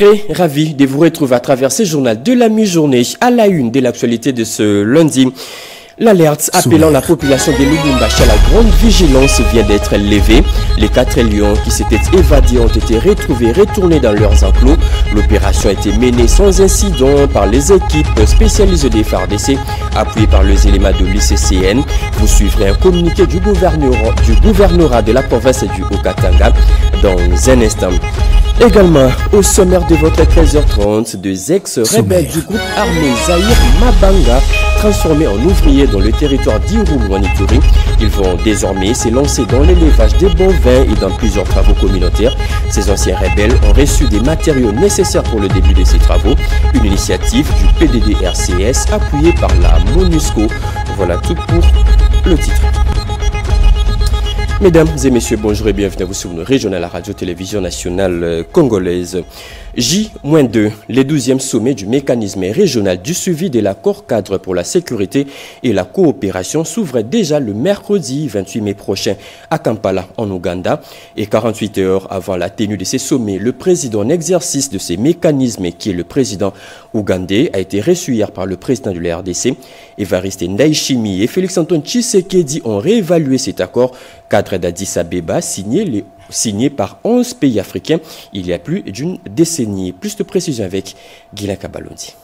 Très ravi de vous retrouver à travers ce journal de la mi-journée à la une de l'actualité de ce lundi. L'alerte appelant la population de Lubumbashi à la grande vigilance vient d'être levée. Les 4 lions qui s'étaient évadés ont été retrouvés, retournés dans leurs enclos. L'opération a été menée sans incident par les équipes spécialisées des FARDC, appuyées par les éléments de l'ICCN. Vous suivrez un communiqué du gouvernorat de la province du Haut-Katanga dans un instant. Également, au sommaire de votre 13h30, deux ex-rebelles du groupe armé Zahir Mabanga, transformés en ouvriers dans le territoire d'Irumu en Ituri. Ils vont désormais se lancer dans l'élevage des bovins et dans plusieurs travaux communautaires. Ces anciens rebelles ont reçu des matériaux nécessaires pour le début de ces travaux. Une initiative du PDD-RCS appuyée par la MONUSCO. Voilà tout pour le titre. Mesdames et messieurs, bonjour et bienvenue à vous sur nos régionales, la radio-télévision nationale congolaise. J-2, le 12e sommet du mécanisme régional du suivi de l'accord cadre pour la sécurité et la coopération s'ouvre déjà le mercredi 28 mai prochain à Kampala, en Ouganda. Et 48 heures avant la tenue de ces sommets, le président en exercice de ces mécanismes, qui est le président ougandais, a été reçu hier par le président de la RDC. Évariste Ndayishimiye et Félix-Antoine Tshisekedi ont réévalué cet accord cadre d'Addis Abeba signé par 11 pays africains il y a plus d'une décennie. Plus de précisions avec Guilain Kabalondi.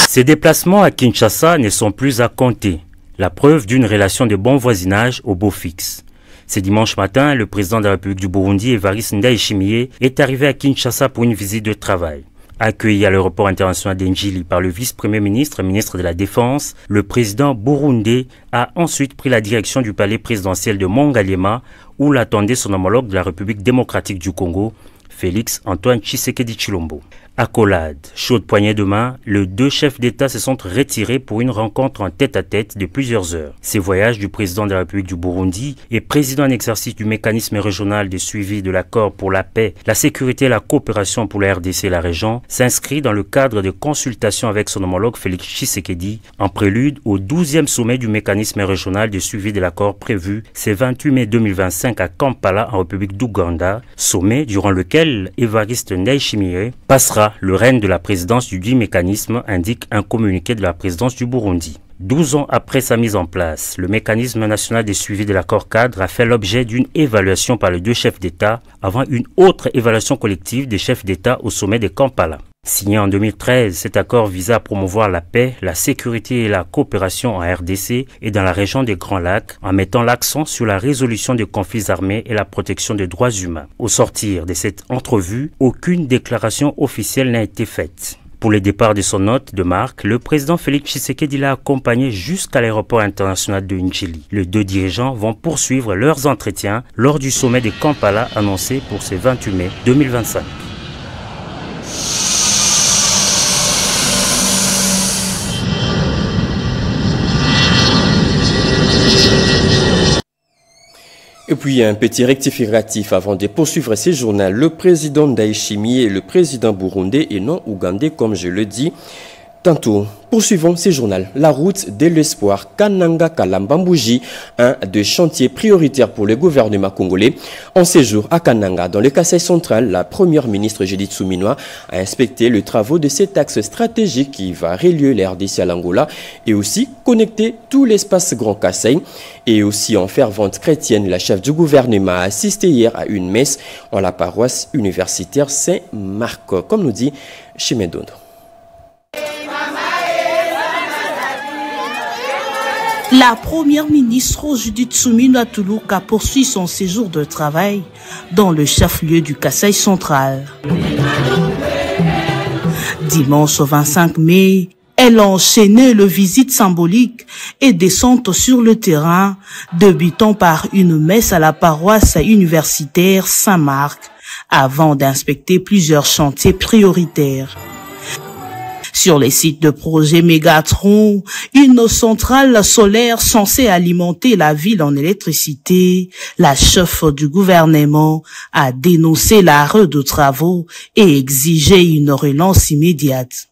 Ces déplacements à Kinshasa ne sont plus à compter. La preuve d'une relation de bon voisinage au beau fixe. Ce dimanche matin, le président de la République du Burundi, Évariste Ndayishimiye, est arrivé à Kinshasa pour une visite de travail. Accueilli à l'aéroport international d'Enjili par le vice-premier ministre, ministre de la Défense, le président burundais a ensuite pris la direction du palais présidentiel de Mongalema, où l'attendait son homologue de la République démocratique du Congo, Félix-Antoine Tshisekedi Tshilombo. Accolade, chaude poignée de main, les deux chefs d'État se sont retirés pour une rencontre en tête-à-tête de plusieurs heures. Ces voyages du président de la République du Burundi et président en exercice du mécanisme régional de suivi de l'accord pour la paix, la sécurité et la coopération pour la RDC et la région s'inscrit dans le cadre de consultations avec son homologue Félix Tshisekedi en prélude au 12e sommet du mécanisme régional de suivi de l'accord prévu ce 28 mai 2025 à Kampala en République d'Ouganda, sommet durant lequel Évariste Ndayishimiye passera le règne de la présidence du dit mécanisme, indique un communiqué de la présidence du Burundi. 12 ans après sa mise en place, le mécanisme national de suivi de l'accord cadre a fait l'objet d'une évaluation par les deux chefs d'État avant une autre évaluation collective des chefs d'État au sommet de Kampala. Signé en 2013, cet accord visait à promouvoir la paix, la sécurité et la coopération en RDC et dans la région des Grands Lacs en mettant l'accent sur la résolution des conflits armés et la protection des droits humains. Au sortir de cette entrevue, aucune déclaration officielle n'a été faite. Pour le départ de son hôte de marque, le président Félix Tshisekedi l'a accompagné jusqu'à l'aéroport international de Njili. Les deux dirigeants vont poursuivre leurs entretiens lors du sommet de Kampala annoncé pour ce 28 mai 2025. Et puis un petit rectificatif avant de poursuivre ces journaux. Le président Ndayishimiye est le président burundais et non ougandais comme je le dis tantôt. Poursuivons ces journaux. La route de l'espoir Kananga-Kalambambouji, un des chantiers prioritaires pour le gouvernement congolais. En séjour à Kananga, dans le Kasaï central, la première ministre Judith Suminwa a inspecté les travaux de cet axe stratégique qui va relier la RDC à l'Angola et aussi connecter tout l'espace Grand Kasaï. Et aussi en fervente chrétienne, la chef du gouvernement a assisté hier à une messe en la paroisse universitaire Saint-Marc, comme nous dit Chimedondo. La première ministre Judith Suminwa Tuluka poursuit son séjour de travail dans le chef-lieu du Kasaï central. Dimanche 25 mai, elle a enchaîné le visite symbolique et descente sur le terrain, débutant par une messe à la paroisse universitaire Saint-Marc, avant d'inspecter plusieurs chantiers prioritaires. Sur les sites de projet Mégatron, une centrale solaire censée alimenter la ville en électricité, la chef du gouvernement a dénoncé l'arrêt de travaux et exigé une relance immédiate.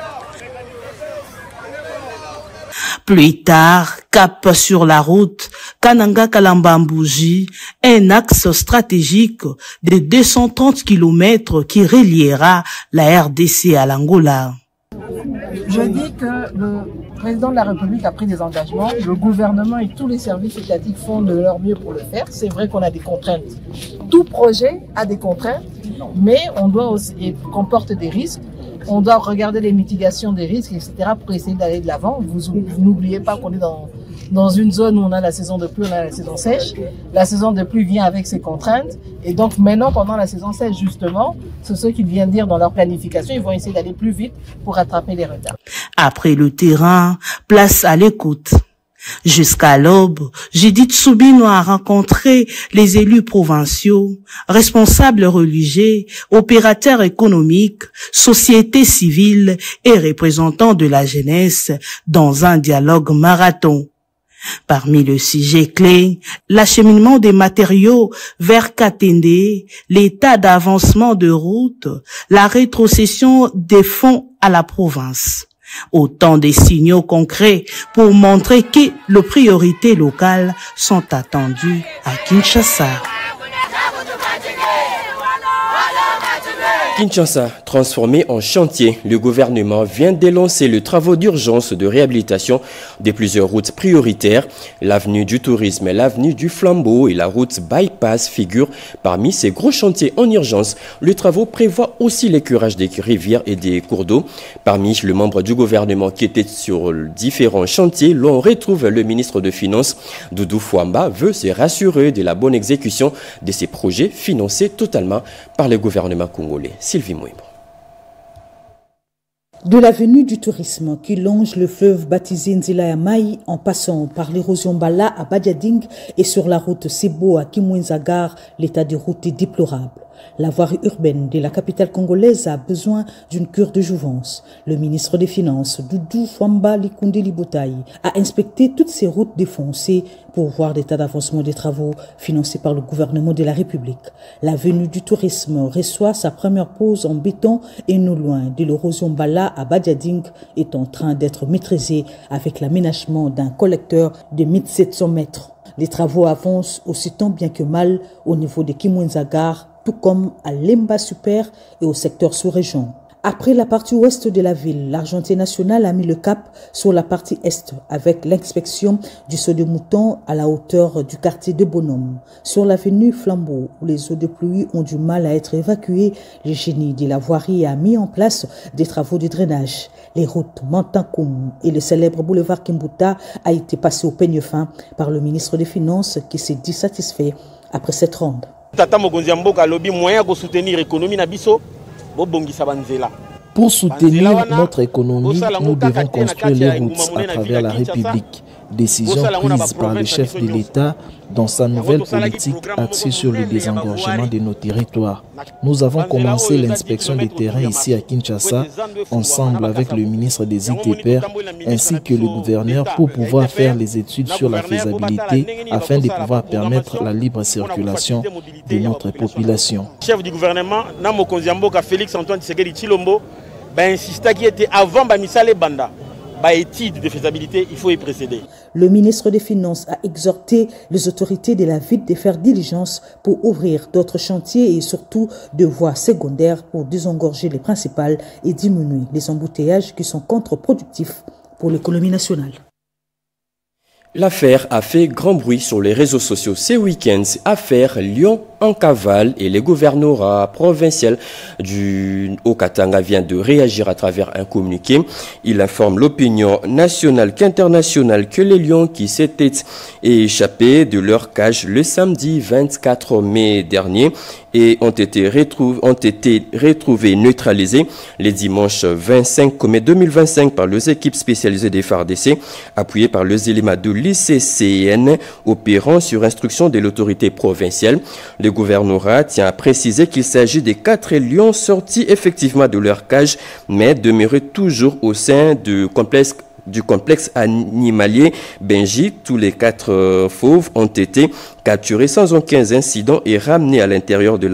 Plus tard, cap sur la route Kananga-Kalamba-Mbouji, un axe stratégique de 230 km qui reliera la RDC à l'Angola. Je dis que le président de la République a pris des engagements, le gouvernement et tous les services étatiques font de leur mieux pour le faire. C'est vrai qu'on a des contraintes. Tout projet a des contraintes, mais on doit aussi, et comporte des risques. On doit regarder les mitigations des risques, etc. pour essayer d'aller de l'avant. Vous n'oubliez pas qu'on est dans une zone où on a la saison de pluie, on a la saison sèche. La saison de pluie vient avec ses contraintes. Et donc maintenant, pendant la saison sèche, justement, c'est ce qu'ils viennent dire dans leur planification. Ils vont essayer d'aller plus vite pour rattraper les retards. Après le terrain, place à l'écoute. Jusqu'à l'aube, Judith Soubino a rencontré les élus provinciaux, responsables religieux, opérateurs économiques, sociétés civiles et représentants de la jeunesse dans un dialogue marathon. Parmi les sujets clés, l'acheminement des matériaux vers Katende, l'état d'avancement de route, la rétrocession des fonds à la province. Autant de signaux concrets pour montrer que les priorités locales sont attendues à Kinshasa. Kinshasa, transformé en chantier, le gouvernement vient d'élancer le travaux d'urgence de réhabilitation de plusieurs routes prioritaires. L'avenue du tourisme, l'avenue du Flambeau et la route Bypass figurent parmi ces gros chantiers en urgence. Le travaux prévoit aussi l'écurage des rivières et des cours d'eau. Parmi les membres du gouvernement qui étaient sur différents chantiers, l'on retrouve le ministre des Finances, Doudou Fwamba, veut se rassurer de la bonne exécution de ces projets financés totalement par le gouvernement congolais. Sylvie Mouimbo. De l'avenue du tourisme qui longe le fleuve baptisé Nzila ya Mai en passant par l'érosion Bala à Badiading et sur la route Sebo à Kimwenzagar, l'état de route est déplorable. La voirie urbaine de la capitale congolaise a besoin d'une cure de jouvence. Le ministre des Finances, Doudou Fwamba Likunde Libotaï, a inspecté toutes ces routes défoncées pour voir l'état d'avancement des travaux financés par le gouvernement de la République. L'avenue du tourisme reçoit sa première pause en béton et non loin de l'érosion Bala à Badiading est en train d'être maîtrisée avec l'aménagement d'un collecteur de 1700 mètres. Les travaux avancent aussi tant bien que mal au niveau de Kimwenzagar, tout comme à Lemba Super et au secteur sous-région. Après la partie ouest de la ville, l'Argenté nationale a mis le cap sur la partie est avec l'inspection du saut de mouton à la hauteur du quartier de Bonhomme. Sur l'avenue Flambeau, où les eaux de pluie ont du mal à être évacuées, le génie de la voirie a mis en place des travaux de drainage. Les routes Mantankoum et le célèbre boulevard Kimbuta a été passé au peigne fin par le ministre des Finances qui s'est dit satisfait après cette ronde. Pour soutenir notre économie, nous devons construire les routes à travers la République. Décision prise par le chef de l'État dans sa nouvelle politique axée sur le désengorgement de nos territoires. Nous avons commencé l'inspection des terrains ici à Kinshasa, ensemble avec le ministre des ITPR ainsi que le gouverneur pour pouvoir faire les études sur la faisabilité afin de pouvoir permettre la libre circulation de notre population. Le chef du gouvernement, Namokonzi Mboka Félix Antoine Tshisekedi Tshilombo, insista qui était avant Bamisale Banda. Étude de faisabilité, il faut y précéder. Le ministre des Finances a exhorté les autorités de la ville de faire diligence pour ouvrir d'autres chantiers et surtout de voies secondaires pour désengorger les principales et diminuer les embouteillages qui sont contre-productifs pour l'économie nationale. L'affaire a fait grand bruit sur les réseaux sociaux ces week-ends. Affaire Lyon en cavale et le gouvernorat provincial du Haut-Katanga vient de réagir à travers un communiqué. Il informe l'opinion nationale qu'internationale que les lions qui s'étaient échappés de leur cage le samedi 24 mai dernier et ont été retrouvés neutralisés le dimanche 25 mai 2025 par les équipes spécialisées des FARDC appuyées par les éléments de l'ICCN opérant sur instruction de l'autorité provinciale. Le gouvernorat tient à préciser qu'il s'agit des 4 lions sortis effectivement de leur cage mais demeurés toujours au sein du complexe du complexe animalier Benji. Tous les 4 fauves ont été capturés sans aucun incident et ramenés à l'intérieur de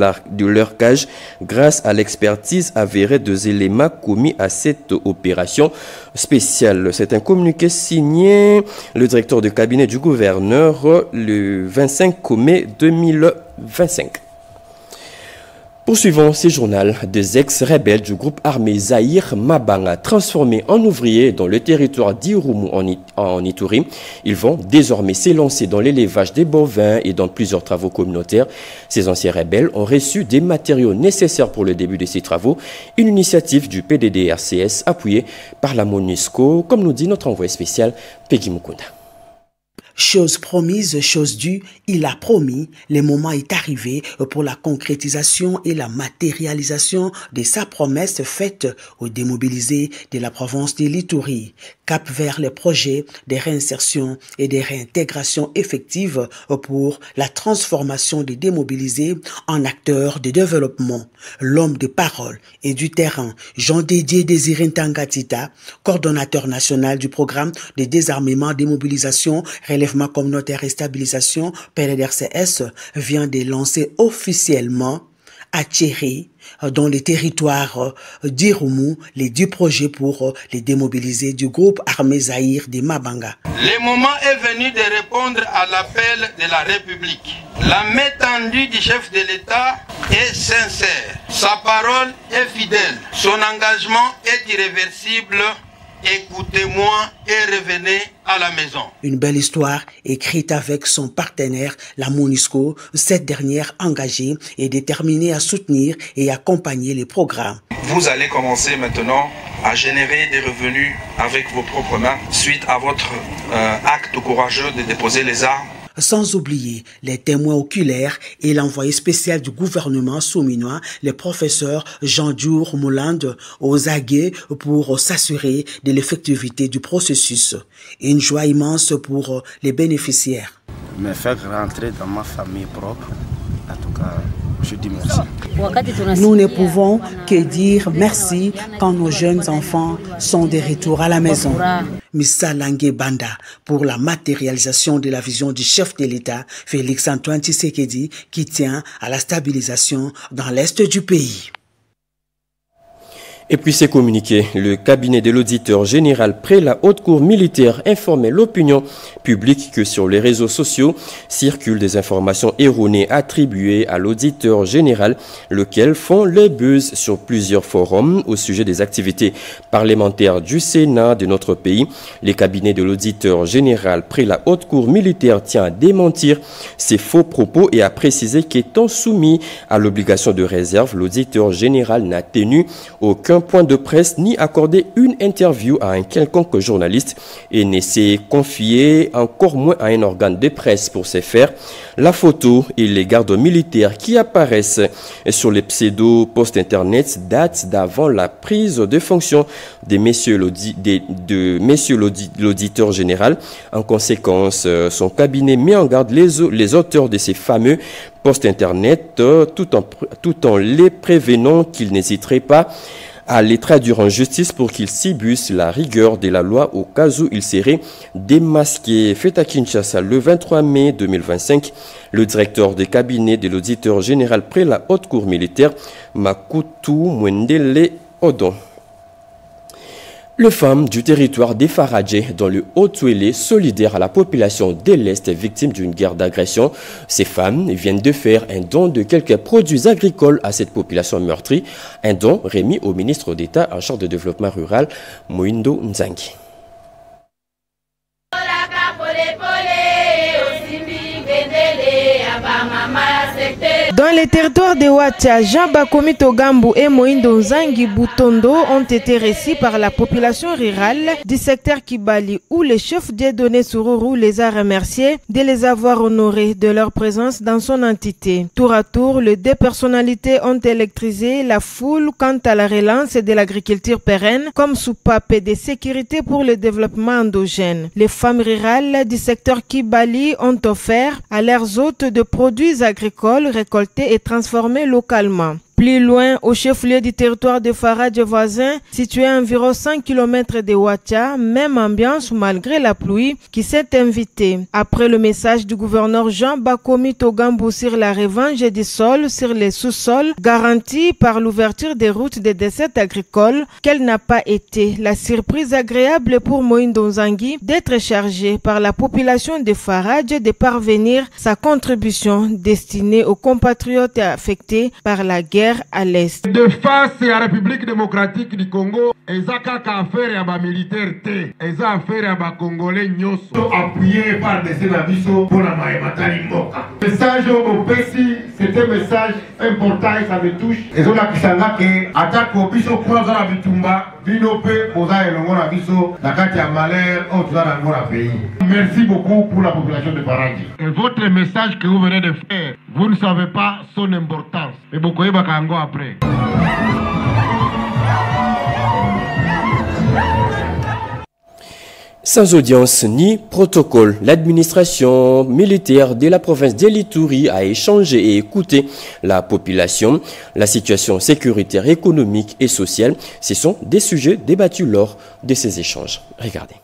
leur cage grâce à l'expertise avérée des éléments commis à cette opération spéciale. C'est un communiqué signé le directeur de cabinet du gouverneur le 25 mai 2025. Poursuivons ce journal. Des ex-rebelles du groupe armé Zahir Mabanga, transformés en ouvriers dans le territoire d'Irumu en Ituri. Ils vont désormais s'élancer dans l'élevage des bovins et dans plusieurs travaux communautaires. Ces anciens rebelles ont reçu des matériaux nécessaires pour le début de ces travaux. Une initiative du PDD-RCS appuyée par la MONUSCO, comme nous dit notre envoyé spécial Peggy Mukunda. Chose promise, chose due, il a promis, le moment est arrivé pour la concrétisation et la matérialisation de sa promesse faite aux démobilisés de la province de l'Ituri, cap vers les projets de réinsertion et de réintégration effective pour la transformation des démobilisés en acteurs de développement. L'homme de parole et du terrain, Jean-Dédié Désiré Ntangatita, coordonnateur national du programme de désarmement, démobilisation, relèvement communautaire et stabilisation, PDD-RCS, vient de lancer officiellement à Tchéri, dans les territoires d'Irumu, les 10 projets pour les démobilisés du groupe armé Zahir de Mabanga. Le moment est venu de répondre à l'appel de la République. La main tendue du chef de l'État est sincère. Sa parole est fidèle. Son engagement est irréversible. Écoutez-moi et revenez à la maison. Une belle histoire écrite avec son partenaire, la MONUSCO, cette dernière engagée et déterminée à soutenir et accompagner les programmes. Vous allez commencer maintenant à générer des revenus avec vos propres mains suite à votre acte courageux de déposer les armes. Sans oublier les témoins oculaires et l'envoyé spécial du gouvernement souminois, le professeur Jean-Diour Moulande, aux aguets pour s'assurer de l'effectivité du processus. Une joie immense pour les bénéficiaires. Me faire rentrer dans ma famille propre, en tout cas, je dis merci. Nous ne pouvons que dire merci quand nos jeunes enfants sont de retour à la maison. Missa Langue Banda pour la matérialisation de la vision du chef de l'État, Félix Antoine Tshisekedi, qui tient à la stabilisation dans l'est du pays. Et puis c'est communiqué, le cabinet de l'auditeur général près la haute cour militaire informait l'opinion publique que sur les réseaux sociaux circulent des informations erronées attribuées à l'auditeur général, lequel font les buzz sur plusieurs forums au sujet des activités parlementaires du Sénat de notre pays. Les cabinets de l'auditeur général près la haute cour militaire tient à démentir ces faux propos et à préciser qu'étant soumis à l'obligation de réserve, l'auditeur général n'a tenu aucun point de presse ni accordé une interview à un quelconque journaliste et ne s'est confié encore moins à un organe de presse pour ce faire. La photo et les gardes militaires qui apparaissent sur les pseudo-posts internet datent d'avant la prise de fonction de messieurs l'auditeur général. En conséquence, son cabinet met en garde les auteurs de ces fameux posts internet tout en les prévenant qu'ils n'hésiteraient pas à les traduire en justice pour qu'ils subissent la rigueur de la loi au cas où ils seraient démasqués. Fait à Kinshasa le 23 mai 2025, le directeur des cabinets de l'auditeur général près la haute cour militaire, Makutu Mwendele Odon. Les femmes du territoire des Faradjé dans le Haut-Touélé solidaires à la population de l'Est victime d'une guerre d'agression. Ces femmes viennent de faire un don de quelques produits agricoles à cette population meurtrie. Un don remis au ministre d'État en charge de développement rural, Moindo Nzangi. Dans les territoires de Ouatia, Jean Bakomi Togambu et Moindo Nzangi Boutondo ont été reçus par la population rurale du secteur Kibali où le chef Dieudonné Sururu les a remerciés de les avoir honorés de leur présence dans son entité. Tour à tour, les deux personnalités ont électrisé la foule quant à la relance de l'agriculture pérenne comme soupape de sécurité pour le développement endogène. Les femmes rurales du secteur Kibali ont offert à leurs hôtes de produits agricoles récoltés et transformés localement. Plus loin, au chef-lieu du territoire de Faradje voisin, situé à environ 100 km de Ouatia, même ambiance malgré la pluie qui s'est invitée. Après le message du gouverneur Jean Bakomi Togambo sur la revanche du sol sur les sous-sols, garantie par l'ouverture des routes des dessertes agricoles, quelle n'a pas été la surprise agréable pour Moïndo Nzangi d'être chargé par la population de Faradje de parvenir sa contribution destinée aux compatriotes affectés par la guerre à l'Est. De face à la République démocratique du Congo, ezaka ka affaire ya ba militaire te, eza affaire ya ba Congolais nyoso appuyé par des sénabiso pour la maïmatali mboka. Message au Pessi, c'est un message important et ça me touche. Ezola kisanga ke attaque au biso kwa za bitumba bino pe oza elongo na biso na kati ya malheur au za na ngora pays. Merci beaucoup pour la population de Faradje. Et votre message que vous venez de faire, vous ne savez pas son importance. Et beaucoup bakango après. Sans audience ni protocole, l'administration militaire de la province d'Elituri a échangé et écouté la population. La situation sécuritaire, économique et sociale, ce sont des sujets débattus lors de ces échanges. Regardez.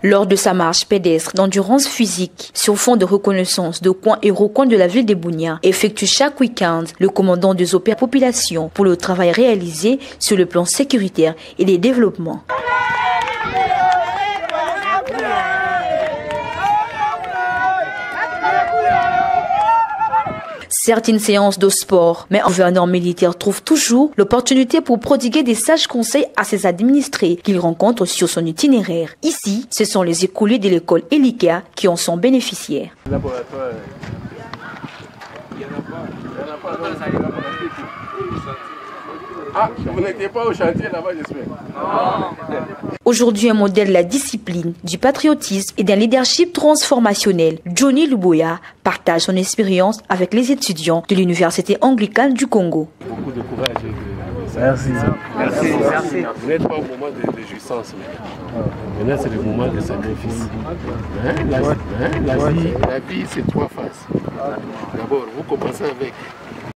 Lors de sa marche pédestre d'endurance physique sur fond de reconnaissance de coins et recoins de la ville de Bunia, effectue chaque week-end le commandant des opérations population pour le travail réalisé sur le plan sécuritaire et des développements. Certaines séances de sport, mais un gouverneur militaire trouve toujours l'opportunité pour prodiguer des sages conseils à ses administrés qu'il rencontre sur son itinéraire. Ici, ce sont les écoliers de l'école Elika qui en sont bénéficiaires. Ah, vous n'étiez pas au chantier là-bas, j'espère. Aujourd'hui, un modèle de la discipline, du patriotisme et d'un leadership transformationnel, Johnny Luboya partage son expérience avec les étudiants de l'Université anglicane du Congo. Beaucoup de courage. Merci. Merci. Vous n'êtes pas au moment de jouissance. Maintenant, c'est le moment de sacrifice. La vie, c'est trois phases. D'abord, vous commencez avec